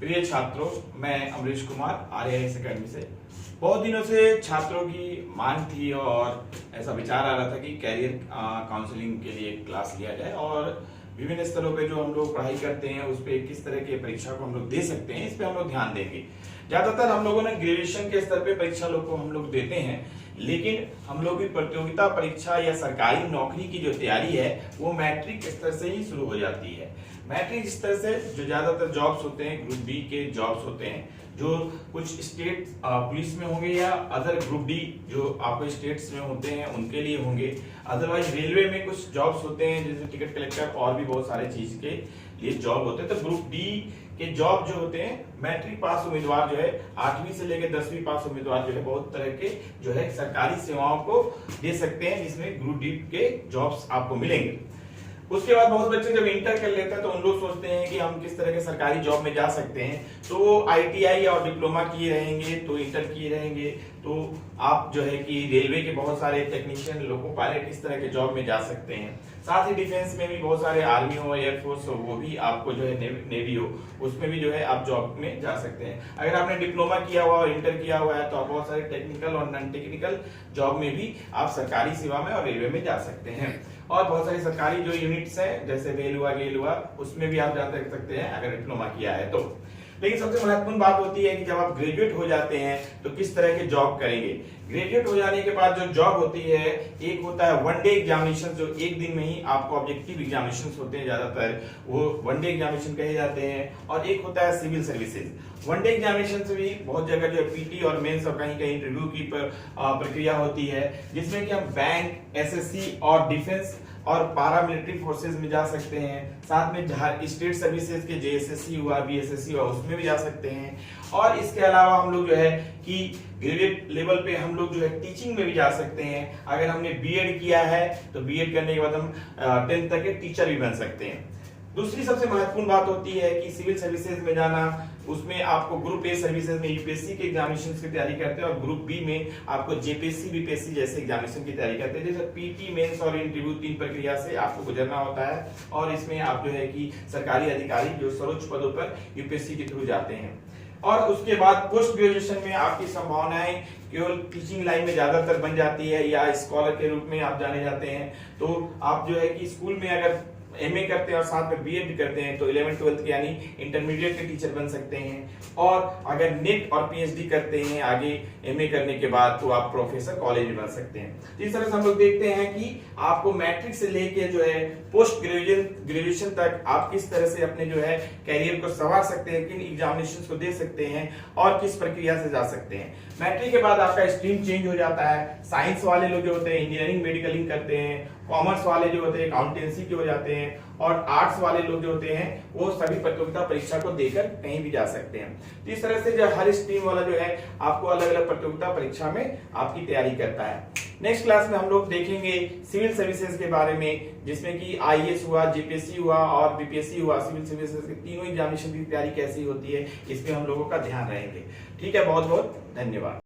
प्रिय छात्रों, मैं अमरीश कुमार आरएआईएस अकेडमी से। बहुत दिनों से छात्रों की मांग थी और ऐसा विचार आ रहा था कि कैरियर काउंसलिंग के लिए क्लास लिया जाए और विभिन्न स्तरों पे जो हम लोग पढ़ाई करते हैं उस पे किस तरह की परीक्षा को हम लोग दे सकते हैं, इस पे हम लोग ध्यान देंगे। ज्यादातर हम लोगों ने ग्रेजुएशन के स्तर पे परीक्षा लोग को हम लोग देते हैं, लेकिन हम लोग की प्रतियोगिता परीक्षा या सरकारी नौकरी की जो तैयारी है वो मैट्रिक स्तर से ही शुरू हो जाती है। मैट्रिक स्तर से जो ज्यादातर जॉब्स होते हैं ग्रुप बी के जॉब्स होते हैं, जो कुछ स्टेट पुलिस में होंगे या अदर ग्रुप डी जो आपके स्टेट्स में होते हैं उनके लिए होंगे। अदरवाइज रेलवे में कुछ जॉब्स होते हैं जैसे टिकट कलेक्टर और भी बहुत सारे चीज के लिए जॉब होते हैं। तो ग्रुप डी के जॉब जो होते हैं मैट्रिक पास उम्मीदवार जो है 8वीं से लेकर 10वीं पास उम्मीदवार जो है बहुत तरह के जो है सरकारी सेवाओं को दे सकते हैं, जिसमें ग्रुप डी के जॉब्स आपको मिलेंगे। उसके बाद बहुत बच्चे जब इंटर कर लेते हैं तो उन लोग सोचते हैं कि हम किस तरह के सरकारी जॉब में जा सकते हैं, तो वो आईटीआई और डिप्लोमा किए रहेंगे, तो इंटर किए रहेंगे, तो आप जो है कि रेलवे के बहुत सारे टेक्नीशियन लोको पायलट इस तरह के जॉब में जा सकते हैं। साथ ही डिफेंस में भी बहुत सारे आर्मी हो, एयरफोर्स हो, वो भी आपको जो है नेवी हो, उसमें भी जो है आप जॉब में जा सकते हैं। अगर आपने डिप्लोमा किया हुआ और इंटर किया हुआ है तो आप बहुत सारे टेक्निकल और नॉन टेक्निकल जॉब में भी आप सरकारी सेवा में और रेलवे में जा सकते हैं। और बहुत सारी सरकारी जो यूनिट्स हैं जैसे रेल हुआ, गेल हुआ, उसमें भी आप जा सकते हैं अगर डिप्लोमा किया है तो। लेकिन सबसे महत्वपूर्ण बात होती है कि जब आप ग्रेजुएट हो जाते हैं तो किस तरह के जॉब करेंगे। ग्रेजुएट हो जाने के बाद जो जॉब होती है, एक होता है वन डे एग्जामिनेशन, जो एक दिन में ही आपको ऑब्जेक्टिव एग्जामिनेशन होते हैं, ज्यादातर वो वन डे एग्जामिनेशन कहे जाते हैं। और एक होता है civil services. One day examination से भी बहुत जगह जो है पीटी और मेंस और कहीं कहीं इंटरव्यू की प्रक्रिया होती है, जिसमें कि हम बैंक, एसएससी और डिफेंस और पारामिलिट्री फोर्सेज में जा सकते हैं। साथ में स्टेट सर्विसेज के जेएसएससी हुआ, बीएसएससी हुआ, उसमें भी जा सकते हैं। और इसके अलावा हम लोग जो है कि ग्रेजुएट लेवल पे हम लोग जो है टीचिंग में भी जा सकते हैं। अगर हमने बीएड किया है तो बीएड करने के बाद हम 10th तक के टीचर भी बन सकते हैं। दूसरी सबसे महत्वपूर्ण बात होती है कि सिविल सर्विसेज में जाना, उसमें आपको ग्रुप ए सर्विसेज में यूपीएससी के एग्जामिनेशन की तैयारी करते हैं और ग्रुप बी में आपको जेपीएससी बीपीएससी जैसे एग्जामिनेशन की तैयारी करते हैं। जैसे पीटी, मेंस और इंटरव्यू 3 प्रक्रिया से आपको गुजरना होता है और इसमें आप जो है कि सरकारी अधिकारी जो सर्वोच्च पदों पर यूपीएससी के थ्रू जाते हैं। और उसके बाद पोस्ट ग्रेजुएशन में आपकी संभावनाएं केवल टीचिंग लाइन में ज्यादातर बन जाती है या स्कॉलर के रूप में आप जाने जाते हैं। तो आप जो है कि स्कूल में अगर एमए करते हैं और साथ में बीएड करते हैं तो 11th 12th यानी इंटरमीडिएट के टीचर बन सकते हैं। और अगर नेट और पीएचडी करते हैं आगे एमए करने के बाद तो आप प्रोफेसर कॉलेज में बन सकते हैं। इस तरह से हम लोग देखते हैं कि आपको मैट्रिक से लेके जो है पोस्ट ग्रेजुएशन तक आप किस तरह से अपने जो है कैरियर को संवार सकते हैं, किन एग्जामिनेशन को दे सकते हैं और किस प्रक्रिया से जा सकते हैं। मैट्रिक के बाद आपका स्ट्रीम चेंज हो जाता है। साइंस वाले लोग जो होते हैं इंजीनियरिंग मेडिकलिंग करते हैं, कॉमर्स वाले जो होते हैं अकाउंटेंसी के हो जाते हैं और आर्ट्स वाले लोग जो होते हैं वो सभी प्रतियोगिता परीक्षा को देकर कहीं भी जा सकते हैं। तो इस तरह से जो हर स्ट्रीम वाला जो है आपको अलग अलग प्रतियोगिता परीक्षा में आपकी तैयारी करता है। नेक्स्ट क्लास में हम लोग देखेंगे सिविल सर्विसेज के बारे में, जिसमें कि आईएएस हुआ, जेपीएससी हुआ और बीपीएससी हुआ, सिविल सर्विसेज के तीनों एग्जामिनेशन की तैयारी कैसी होती है, इसमें हम लोगों का ध्यान रहेंगे। ठीक है, बहुत बहुत धन्यवाद।